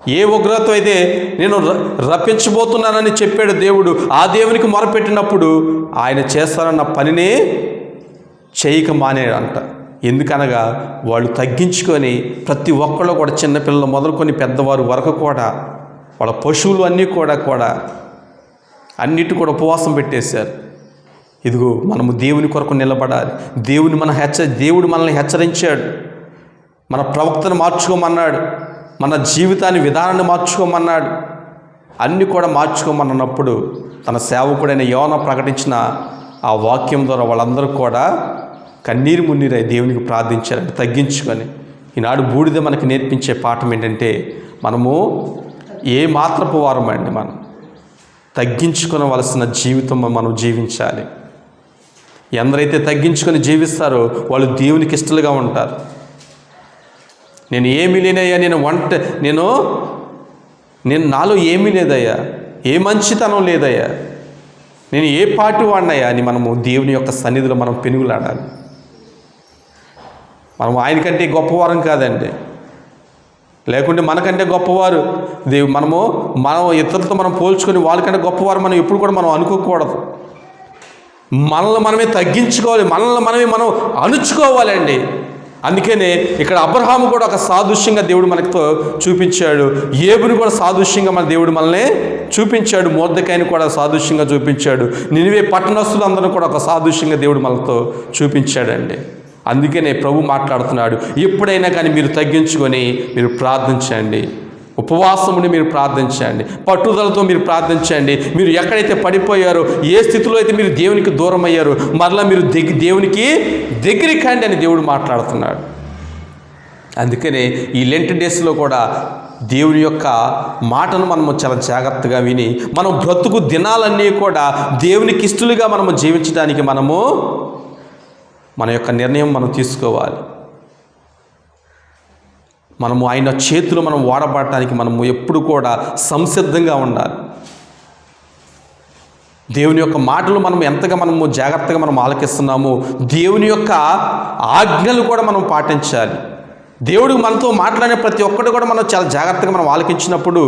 ఏ ఉగ్రత అయితే నేను రప్పించబోతున్నానని చెప్పాడు దేవుడు, ఆ దేవునికి మొరపెట్టినప్పుడు ఆయన చేస్తానన్న పనిని చేయక మానేడంట. ఎందుకనగా వాళ్ళు తగ్గించుకొని, ప్రతి ఒక్కళ్ళు కూడా చిన్నపిల్లలు మొదలుకొని పెద్దవారు వరకు కూడా, వాళ్ళ పశువులు అన్నీ కూడా అన్నిటి కూడా ఉపవాసం పెట్టేశారు. ఇదిగో మనము దేవుని కొరకు నిలబడాలి. దేవుడు మనల్ని హెచ్చరించాడు. మన ప్రవక్తను మార్చుకోమన్నాడు. మన జీవితాన్ని విధానాన్ని మార్చుకోమన్నాడు. అన్నీ కూడా మార్చుకోమన్నప్పుడు తన సేవకుడైన యోనా ప్రకటించిన ఆ వాక్యం ద్వారా వాళ్ళందరూ కూడా కన్నీరు మున్నీరై దేవునికి ప్రార్థించారంటే తగ్గించుకొని. ఈనాడు బూడిద మనకి నేర్పించే పాఠం ఏంటంటే, మనము ఏ మాత్రపు వారమండి, మనం తగ్గించుకోవలసిన జీవితం మనం జీవించాలి. ఎందరైతే తగ్గించుకొని జీవిస్తారో వాళ్ళు దేవునికి ఇష్టలుగా ఉంటారు. నేను ఏమీ లేనయ్యా, నేను నాలో ఏమీ లేదయ్యా, ఏ మంచితనం లేదయ్యా, నేను ఏ పాటి వాడినయ్యా అని మనము దేవుని యొక్క సన్నిధిలో మనం పెనుగులాడాలి. మనం ఆయనకంటే గొప్పవారం కాదండి, లేకుంటే మనకంటే గొప్పవారు మనం ఇతరులతో మనం పోల్చుకొని వాళ్ళకంటే గొప్పవారు మనం ఎప్పుడు కూడా మనం అనుకోకూడదు. మనల్ని మనమే తగ్గించుకోవాలి, మనల్ని మనం అణుచుకోవాలండి. అందుకనే ఇక్కడ అబ్రహాము కూడా ఒక సాదృశ్యంగా దేవుడు మనతో చూపించాడు. యోబుని కూడా సాదృశ్యంగా మన దేవుడు మనల్ని చూపించాడు. మొర్దెకైని కూడా సాదృశ్యంగా చూపించాడు. నినివే పట్టణస్థులందరూ కూడా ఒక సాదృశ్యంగా దేవుడు మనతో చూపించాడండి. అందుకనే ప్రభు మాట్లాడుతున్నాడు, ఎప్పుడైనా కానీ మీరు తగ్గించుకొని మీరు ప్రార్థించండి, ఉపవాసముని మీరు ప్రార్థించండి, పట్టుదలతో మీరు ప్రార్థించండి. మీరు ఎక్కడైతే పడిపోయారో, ఏ స్థితిలో అయితే మీరు దేవునికి దూరం అయ్యారో, మరలా మీరు దేవునికి దగ్గరికి కండి అని దేవుడు మాట్లాడుతున్నాడు. అందుకనే ఈ లెంట్ డేస్లో కూడా దేవుని యొక్క మాటను మనము చాలా జాగ్రత్తగా విని, మనం బ్రతుకు దినాలన్నీ కూడా దేవునికి ఇష్టలుగా మనము జీవించడానికి మన యొక్క నిర్ణయం మనం తీసుకోవాలి. మనము ఆయన చేతులు మనం వాడబడటానికి మనము ఎప్పుడు కూడా సంసిద్ధంగా ఉండాలి. దేవుని యొక్క మాటలు మనం ఎంతగా మనము జాగ్రత్తగా మనం ఆలకిస్తున్నామో, దేవుని యొక్క ఆజ్ఞలు కూడా మనం పాటించాలి. దేవుడు మనతో మాట్లాడే ప్రతి ఒక్కటి కూడా మనం చాలా జాగ్రత్తగా మనం ఆలకించినప్పుడు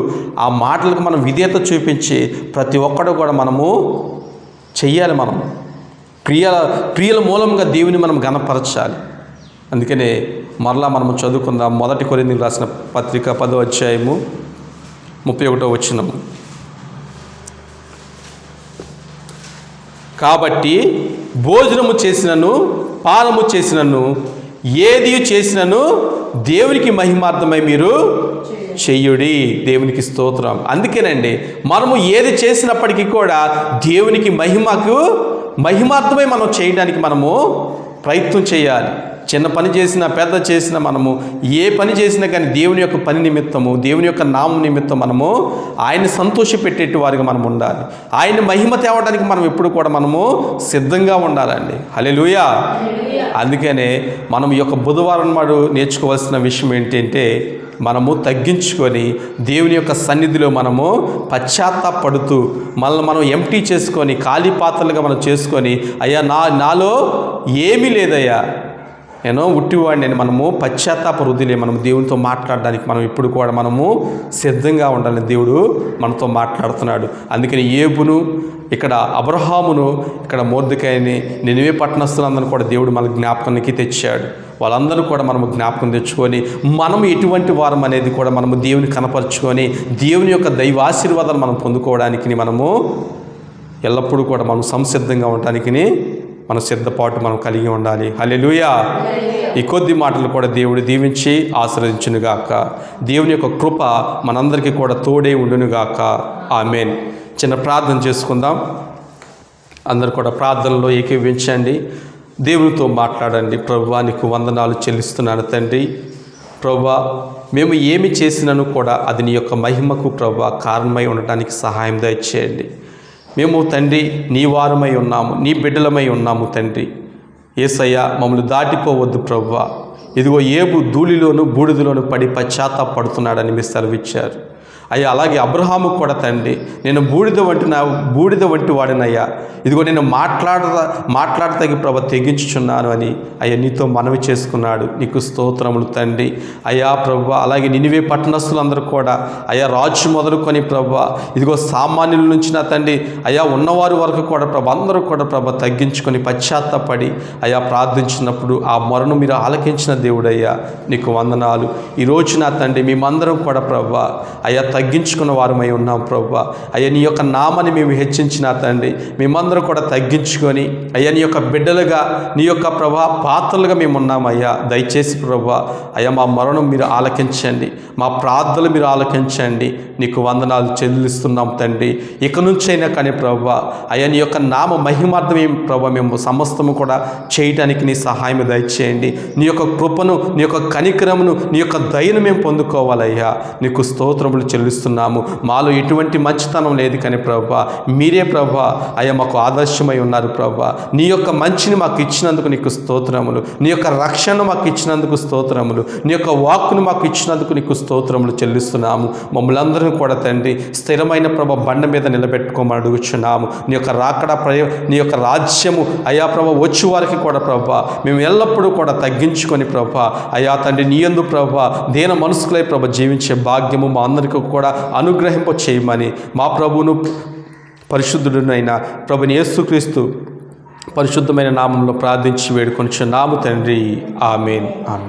ఆ మాటలకు మనం విధేయత చూపించి ప్రతి ఒక్కటి కూడా మనము చెయ్యాలి. మనం క్రియల మూలంగా దేవుని మనం ఘనపరచాలి. అందుకనే మరలా మనము చదువుకుందాం. 1 కొరింథీయులకు రాసిన పత్రిక 10వ అధ్యాయము 31వ వచనము. కాబట్టి భోజనము చేసినను పానము చేసినను ఏది చేసినను దేవునికి మహిమార్థమై మీరు చెయ్యుడి. దేవునికి స్తోత్రం. అందుకేనండి మనము ఏది చేసినప్పటికీ కూడా దేవునికి మహిమార్థమై మనం చేయడానికి మనము ప్రయత్నం చేయాలి. చిన్న పని చేసినా పెద్ద చేసినా మనము ఏ పని చేసినా కానీ దేవుని యొక్క పని నిమిత్తము, దేవుని యొక్క నామం నిమిత్తం మనము ఆయన్ని సంతోషపెట్టేటి వారిగా మనం ఉండాలి. ఆయన మహిమ తేవడానికి మనం ఎప్పుడు కూడా మనము సిద్ధంగా ఉండాలండి. హల్లెలూయా. అందుకనే మనం ఈ యొక్క బుధవారం నాడు నేర్చుకోవాల్సిన విషయం ఏంటంటే, మనము తగ్గించుకొని దేవుని యొక్క సన్నిధిలో మనము పశ్చాత్తాపడుతూ మనల్ని మనం ఎంప్టీ చేసుకొని ఖాళీ పాత్రలుగా మనం చేసుకొని, అయ్యా నాలో ఏమీ లేదయ్యా, నేను ఉట్టివాడిని, మనము పశ్చాత్తాప వృద్ధిలే మనం దేవునితో మాట్లాడడానికి మనం ఇప్పుడు కూడా మనము సిద్ధంగా ఉండాలని దేవుడు మనతో మాట్లాడుతున్నాడు. అందుకని యోబును, ఇక్కడ అబ్రహామును, ఇక్కడ మొర్దెకైని, నినివే పట్టణస్థులందరూ కూడా దేవుడు మన జ్ఞాపకానికి తెచ్చాడు. వాళ్ళందరూ కూడా మనము జ్ఞాపకం తెచ్చుకొని మనం ఎటువంటి వారం అనేది కూడా మనము దేవుని కనపరుచుకొని దేవుని యొక్క దైవాశీర్వాదాలు మనం పొందుకోవడానికి మనము ఎల్లప్పుడూ కూడా మనం సంసిద్ధంగా ఉండటానికి మన సిద్ధపాటు మనం కలిగి ఉండాలి. హల్లెలూయా. ఈ కొద్ది మాటలు కూడా దేవుడు దీవించి ఆశీర్వదించునుగాక. దేవుని యొక్క కృప మనందరికీ కూడా తోడే ఉండునుగాక. ఆమేన్. చిన్న ప్రార్థన చేసుకుందాం. అందరూ కూడా ప్రార్థనలో ఏకీభవించండి. దేవునితో మాట్లాడండి. ప్రభువా, నీకు వందనాలు చెల్లిస్తున్నాను తండ్రి. ప్రభువా, మేము ఏమి చేసినను కూడా అది నీ యొక్క మహిమకు ప్రభువా కారణమై ఉండటానికి సహాయం దయచేయండి. మేము తండ్రి నీ వారమై ఉన్నాము, నీ బిడ్డలమై ఉన్నాము తండ్రి. యేసయ్య, మమ్మల్ని దాటిపోవద్దు ప్రభువా. ఇదిగో ఏబు ధూళిలోను బూడిదలోను పడి పశ్చాత్తాపడుతున్నాడని మీరు సెలవిచ్చారు అయ్యా. అలాగే అబ్రహాము కూడా తండ్రి, నేను బూడిద వంటి వాడినయ్యా, ఇదిగో నేను మాట్లాడతగి ప్రభ తెగించుచున్నాను అని అయ్యా నీతో మనవి చేసుకున్నాడు. నీకు స్తోత్రములు తండ్రి. అయ్యా ప్రభు, అలాగే నినివే పట్టణస్థులందరూ కూడా అయ్యా, రాజు మొదలుకొని ప్రభ, ఇదిగో సామాన్యుల నుంచి నా తండ్రి అయ్యా ఉన్నవారి వరకు కూడా ప్రభ, అందరూ కూడా ప్రభ తగ్గించుకొని పశ్చాత్తపడి అయ్యా ప్రార్థించినప్పుడు ఆ మొరను మీరు ఆలకించిన దేవుడయ్యా, నీకు వందనాలు. ఈరోజు నా తండ్రి మేమందరం కూడా ప్రభ అయ్యా తగ్గించుకున్న వారమై ఉన్నాం ప్రభువా. అయ్యా నీ యొక్క నామాన్ని మేము హెచ్చించిన తండ్రి, మేమందరం కూడా తగ్గించుకొని అయ్యా నీ యొక్క బిడ్డలుగా, నీ యొక్క ప్రభా పాత్రలుగా మేము ఉన్నామయ్యా. దయచేసి ప్రభువా అయ్యా మా మరణం మీరు ఆలకించండి, మా ప్రార్థనలు మీరు ఆలకించండి. నీకు వందనాలు చెల్లిస్తున్నాం తండ్రి. ఇక నుంచైనా కానీ ప్రభువా అయ్యా నీ యొక్క నామ మహిమార్థం ఏం ప్రభా మేము సమస్తము కూడా చేయటానికి నీ సహాయం దయచేయండి. నీ యొక్క కృపను, నీ యొక్క కనికరమును, నీ యొక్క దయను మేము పొందుకోవాలయ్యా. నీకు స్తోత్రములు చెల్లిస్తున్నాము. మాలో ఎటువంటి మంచితనం లేదు కానీ ప్రభా మీరే ప్రభా అయ్యా మాకు ఆదర్శమై ఉన్నారు ప్రభా. నీ యొక్క మంచిని మాకు ఇచ్చినందుకు నీకు స్తోత్రములు. నీ యొక్క రక్షణ మాకు ఇచ్చినందుకు స్తోత్రములు. నీ యొక్క వాక్కును మాకు ఇచ్చినందుకు నీకు స్తోత్రములు చెల్లిస్తున్నాము. మమ్మల్ని అందరినీ కూడా తండ్రి స్థిరమైన ప్రభ బండ మీద నిలబెట్టుకోమని అడుగుచున్నాము. నీ యొక్క రాకడ నీ యొక్క రాజ్యము అయ్యా ప్రభ వచ్చి వారికి కూడా ప్రభా మేము ఎల్లప్పుడూ కూడా తగ్గించుకొని ప్రభా అయ్యా తండ్రి నీ యందు ప్రభా దీన మనసుకులై ప్రభ జీవించే భాగ్యము మా అందరికీ కూడా అనుగ్రహింప చేయమని మా ప్రభువును పరిశుద్ధుడునైన ప్రభుని యేసుక్రీస్తు పరిశుద్ధమైన నామంలో ప్రార్థించి వేడుకొనుచున్నాము తండ్రి. ఆమేన్. ఆమేన్.